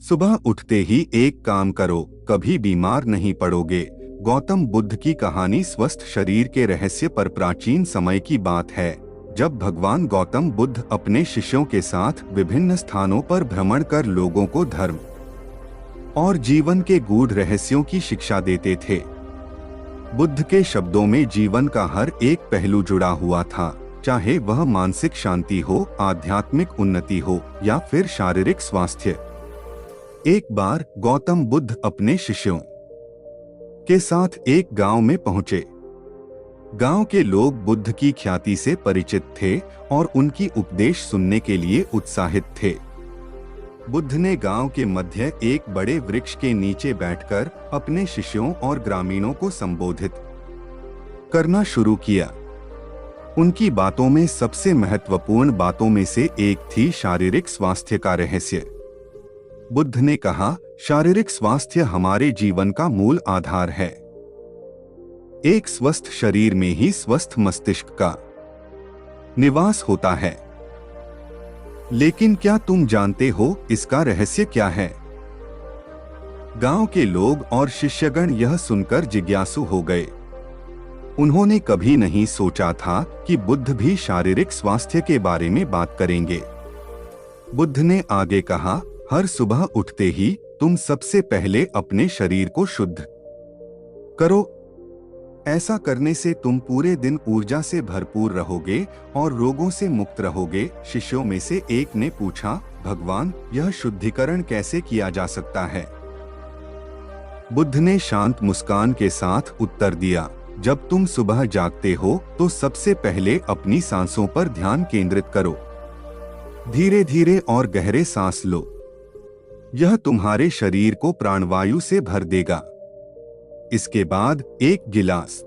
सुबह उठते ही एक काम करो, कभी बीमार नहीं पड़ोगे। गौतम बुद्ध की कहानी स्वस्थ शरीर के रहस्य पर प्राचीन समय की बात है, जब भगवान गौतम बुद्ध अपने शिष्यों के साथ विभिन्न स्थानों पर भ्रमण कर लोगों को धर्म और जीवन के गूढ़ रहस्यों की शिक्षा देते थे। बुद्ध के शब्दों में जीवन का हर एक पहलू जुड़ा हुआ था, चाहे वह मानसिक शांति हो, आध्यात्मिक उन्नति हो या फिर शारीरिक स्वास्थ्य। एक बार गौतम बुद्ध अपने शिष्यों के साथ एक गांव में पहुंचे। गांव के लोग बुद्ध की ख्याति से परिचित थे और उनकी उपदेश सुनने के लिए उत्साहित थे। बुद्ध ने गांव के मध्य एक बड़े वृक्ष के नीचे बैठकर अपने शिष्यों और ग्रामीणों को संबोधित करना शुरू किया। उनकी बातों में सबसे महत्वपूर्ण बातों में से एक थी शारीरिक स्वास्थ्य का रहस्य। बुद्ध ने कहा, शारीरिक स्वास्थ्य हमारे जीवन का मूल आधार है। एक स्वस्थ शरीर में ही स्वस्थ मस्तिष्क का निवास होता है। लेकिन क्या तुम जानते हो इसका रहस्य क्या है? गांव के लोग और शिष्यगण यह सुनकर जिज्ञासु हो गए। उन्होंने कभी नहीं सोचा था कि बुद्ध भी शारीरिक स्वास्थ्य के बारे में बात करेंगे। बुद्ध ने आगे कहा, हर सुबह उठते ही तुम सबसे पहले अपने शरीर को शुद्ध करो। ऐसा करने से तुम पूरे दिन ऊर्जा से भरपूर रहोगे और रोगों से मुक्त रहोगे। शिष्यों में से एक ने पूछा, भगवान, यह शुद्धिकरण कैसे किया जा सकता है? बुद्ध ने शांत मुस्कान के साथ उत्तर दिया, जब तुम सुबह जागते हो तो सबसे पहले अपनी सांसों पर ध्यान केंद्रित करो। धीरे धीरे और गहरे सांस लो। यह तुम्हारे शरीर को प्राणवायु से भर देगा। इसके बाद एक गिलास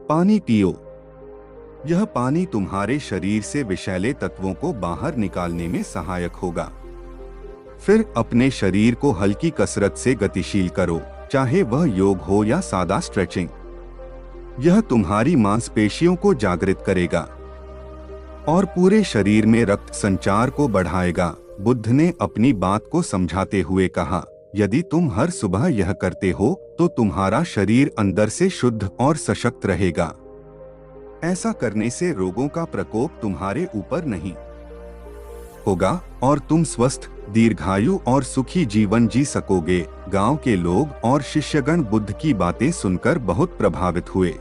पानी पियो। यह पानी तुम्हारे शरीर से विषैले तत्वों को बाहर निकालने में सहायक होगा। फिर अपने शरीर को हल्की कसरत से गतिशील करो, चाहे वह योग हो या सादा स्ट्रेचिंग। यह तुम्हारी मांसपेशियों को जागृत करेगा और पूरे शरीर में रक्त संचार को बढ़ाएगा। बुद्ध ने अपनी बात को समझाते हुए कहा, यदि तुम हर सुबह यह करते हो तो तुम्हारा शरीर अंदर से शुद्ध और सशक्त रहेगा। ऐसा करने से रोगों का प्रकोप तुम्हारे ऊपर नहीं होगा और तुम स्वस्थ, दीर्घायु और सुखी जीवन जी सकोगे। गांव के लोग और शिष्यगण बुद्ध की बातें सुनकर बहुत प्रभावित हुए।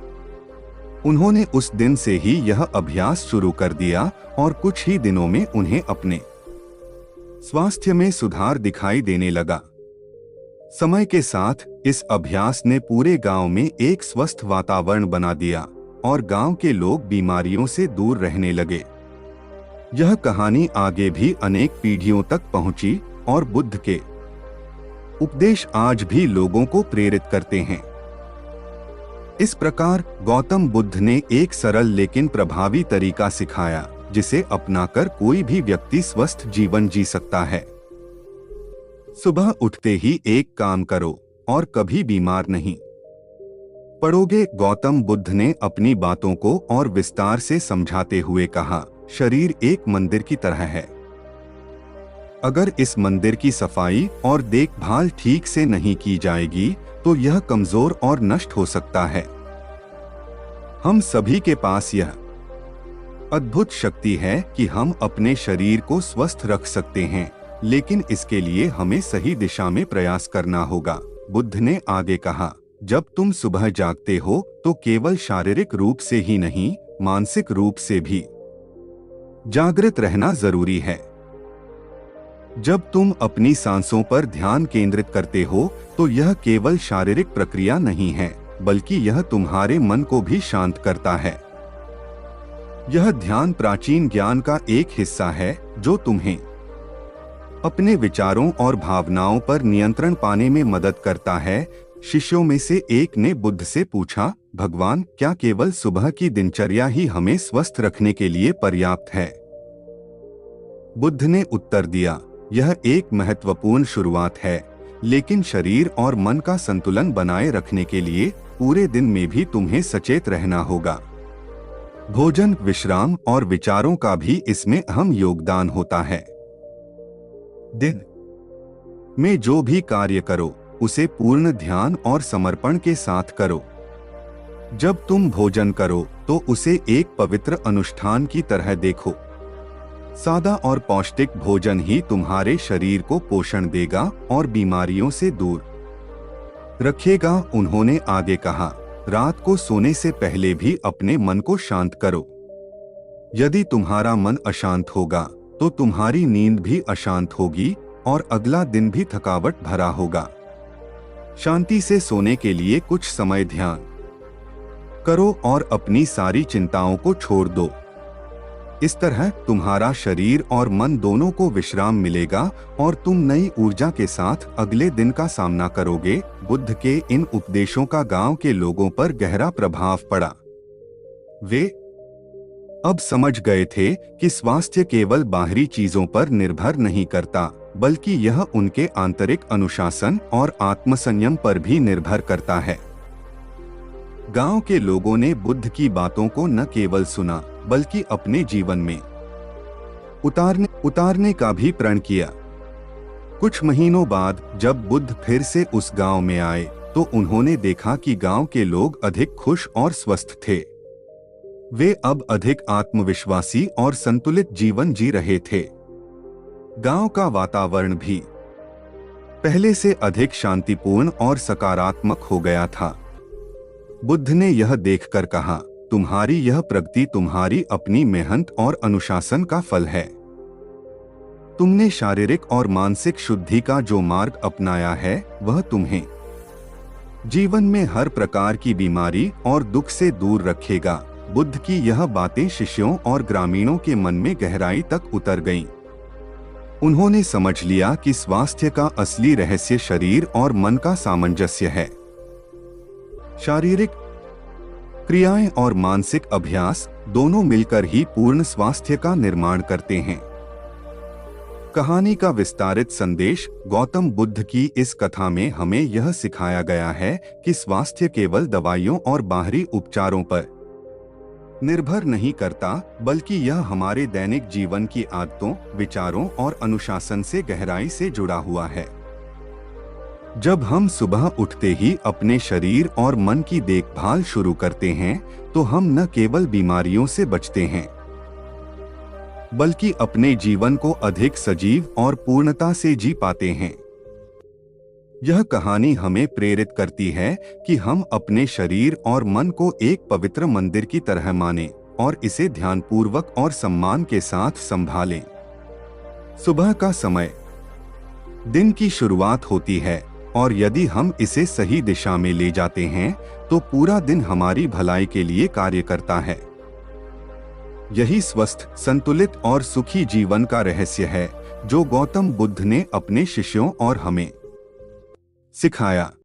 उन्होंने उस दिन से ही यह अभ्यास शुरू कर दिया और कुछ ही दिनों में उन्हें अपने स्वास्थ्य में सुधार दिखाई देने लगा। समय के साथ इस अभ्यास ने पूरे गांव में एक स्वस्थ वातावरण बना दिया और गांव के लोग बीमारियों से दूर रहने लगे। यह कहानी आगे भी अनेक पीढ़ियों तक पहुंची और बुद्ध के उपदेश आज भी लोगों को प्रेरित करते हैं। इस प्रकार गौतम बुद्ध ने एक सरल लेकिन प्रभावी तरीका सिखाया, जिसे अपनाकर कोई भी व्यक्ति स्वस्थ जीवन जी सकता है। सुबह उठते ही एक काम करो और कभी बीमार नहीं पड़ोगे। गौतम बुद्ध ने अपनी बातों को और विस्तार से समझाते हुए कहा, शरीर एक मंदिर की तरह है। अगर इस मंदिर की सफाई और देखभाल ठीक से नहीं की जाएगी तो यह कमजोर और नष्ट हो सकता है। हम सभी के पास यह अद्भुत शक्ति है कि हम अपने शरीर को स्वस्थ रख सकते हैं, लेकिन इसके लिए हमें सही दिशा में प्रयास करना होगा। बुद्ध ने आगे कहा, जब तुम सुबह जागते हो तो केवल शारीरिक रूप से ही नहीं, मानसिक रूप से भी जागृत रहना जरूरी है। जब तुम अपनी सांसों पर ध्यान केंद्रित करते हो तो यह केवल शारीरिक प्रक्रिया नहीं है, बल्कि यह तुम्हारे मन को भी शांत करता है। यह ध्यान प्राचीन ज्ञान का एक हिस्सा है जो तुम्हें अपने विचारों और भावनाओं पर नियंत्रण पाने में मदद करता है। शिष्यों में से एक ने बुद्ध से पूछा, भगवान, क्या केवल सुबह की दिनचर्या ही हमें स्वस्थ रखने के लिए पर्याप्त है? बुद्ध ने उत्तर दिया, यह एक महत्वपूर्ण शुरुआत है, लेकिन शरीर और मन का संतुलन बनाए रखने के लिए पूरे दिन में भी तुम्हें सचेत रहना होगा। भोजन, विश्राम और विचारों का भी इसमें अहम योगदान होता है। दिन में जो भी कार्य करो उसे पूर्ण ध्यान और समर्पण के साथ करो। जब तुम भोजन करो तो उसे एक पवित्र अनुष्ठान की तरह देखो। सादा और पौष्टिक भोजन ही तुम्हारे शरीर को पोषण देगा और बीमारियों से दूर रखेगा। उन्होंने आगे कहा, रात को सोने से पहले भी अपने मन को शांत करो। यदि तुम्हारा मन अशांत होगा तो तुम्हारी नींद भी अशांत होगी और अगला दिन भी थकावट भरा होगा। शांति से सोने के लिए कुछ समय ध्यान करो और अपनी सारी चिंताओं को छोड़ दो। इस तरह तुम्हारा शरीर और मन दोनों को विश्राम मिलेगा और तुम नई ऊर्जा के साथ अगले दिन का सामना करोगे। बुद्ध के इन उपदेशों का गांव के लोगों पर गहरा प्रभाव पड़ा। वे अब समझ गए थे कि स्वास्थ्य केवल बाहरी चीजों पर निर्भर नहीं करता, बल्कि यह उनके आंतरिक अनुशासन और आत्मसंयम पर भी निर्भर करता है। गांव के लोगों ने बुद्ध की बातों को न केवल सुना बल्कि अपने जीवन में उतारने का भी प्रण किया। कुछ महीनों बाद जब बुद्ध फिर से उस गांव में आए तो उन्होंने देखा कि गांव के लोग अधिक खुश और स्वस्थ थे। वे अब अधिक आत्मविश्वासी और संतुलित जीवन जी रहे थे। गांव का वातावरण भी पहले से अधिक शांतिपूर्ण और सकारात्मक हो गया था। बुद्ध ने यह देखकर कहा, तुम्हारी यह प्रगति तुम्हारी अपनी मेहनत और अनुशासन का फल है। तुमने शारीरिक और मानसिक शुद्धि का जो मार्ग अपनाया है वह तुम्हें जीवन में हर प्रकार की बीमारी और दुख से दूर रखेगा। बुद्ध की यह बातें शिष्यों और ग्रामीणों के मन में गहराई तक उतर गईं। उन्होंने समझ लिया कि स्वास्थ्य का असली रहस्य शरीर और मन का सामंजस्य है। शारीरिक क्रियाएं और मानसिक अभ्यास दोनों मिलकर ही पूर्ण स्वास्थ्य का निर्माण करते हैं। कहानी का विस्तारित संदेश। गौतम बुद्ध की इस कथा में हमें यह सिखाया गया है कि स्वास्थ्य केवल दवाइयों और बाहरी उपचारों पर निर्भर नहीं करता, बल्कि यह हमारे दैनिक जीवन की आदतों, विचारों और अनुशासन से गहराई से जुड़ा हुआ है। जब हम सुबह उठते ही अपने शरीर और मन की देखभाल शुरू करते हैं तो हम न केवल बीमारियों से बचते हैं बल्कि अपने जीवन को अधिक सजीव और पूर्णता से जी पाते हैं। यह कहानी हमें प्रेरित करती है कि हम अपने शरीर और मन को एक पवित्र मंदिर की तरह मानें और इसे ध्यानपूर्वक और सम्मान के साथ संभालें। सुबह का समय दिन की शुरुआत होती है और यदि हम इसे सही दिशा में ले जाते हैं तो पूरा दिन हमारी भलाई के लिए कार्य करता है। यही स्वस्थ, संतुलित और सुखी जीवन का रहस्य है जो गौतम बुद्ध ने अपने शिष्यों और हमें सिखाया।